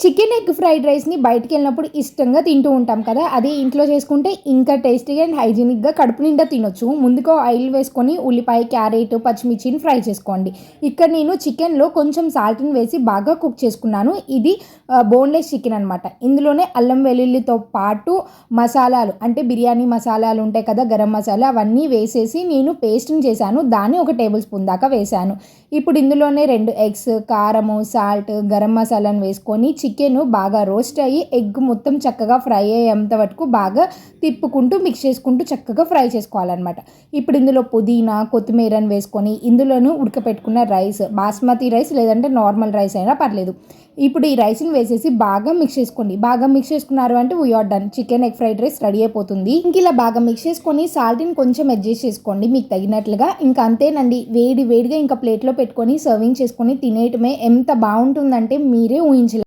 Chicken egg fried రైస్ని బయటికి వెళ్ళినప్పుడు ఇష్టంగా తింటూ ఉంటాం కదా. అదే ఇంట్లో చేసుకుంటే ఇంకా టేస్టీగా అండ్ హైజీనిక్గా కడుపు నిండా తినొచ్చు. ముందుగా ఆయిల్ వేసుకొని ఉల్లిపాయ, క్యారెట్, పచ్చిమిర్చిని ఫ్రై చేసుకోండి. ఇక్కడ నేను చికెన్లో కొంచెం సాల్ట్ని వేసి బాగా కుక్ చేసుకున్నాను. ఇది బోన్లెస్ చికెన్ అనమాట. ఇందులోనే అల్లం వెల్లుల్లితో పాటు మసాలాలు అంటే బిర్యానీ మసాలాలు ఉంటాయి కదా, గరం మసాలా, అవన్నీ వేసేసి నేను పేస్ట్ని చేశాను. దాన్ని 1 టేబుల్ స్పూన్ దాకా వేశాను. ఇప్పుడు ఇందులోనే 2 ఎగ్స్, కారము, సాల్ట్, గరం మసాలాను వేసుకొని చికెన్ బాగా రోస్ట్ అయ్యి ఎగ్ మొత్తం చక్కగా ఫ్రై అయ్యేంత వరకు బాగా తిప్పుకుంటూ మిక్స్ చేసుకుంటూ చక్కగా ఫ్రై చేసుకోవాలన్నమాట. ఇప్పుడు ఇందులో పుదీనా, కొత్తిమీరని వేసుకొని ఇందులోనూ ఉడకపెట్టుకున్న రైస్, బాస్మతి రైస్ లేదంటే నార్మల్ రైస్ అయినా పర్లేదు. ఇప్పుడు ఈ రైస్ని వేసేసి బాగా మిక్స్ చేసుకోండి. బాగా మిక్స్ చేసుకున్నారు అంటే we are done, chicken egg fried rice ready అయిపోతుంది. ఇంక ఇలా బాగా మిక్స్ చేసుకొని సాల్ట్ని కొంచెం అడ్జస్ట్ చేసుకోండి మీకు తగినట్లుగా. ఇంకా అంతేనండి, వేడిగా ఇంకా ప్లేట్లో పెట్టుకొని సర్వింగ్ చేసుకొని తినేయటమే. ఎంత బాగుంటుందంటే మీరే ఊహించలేరు.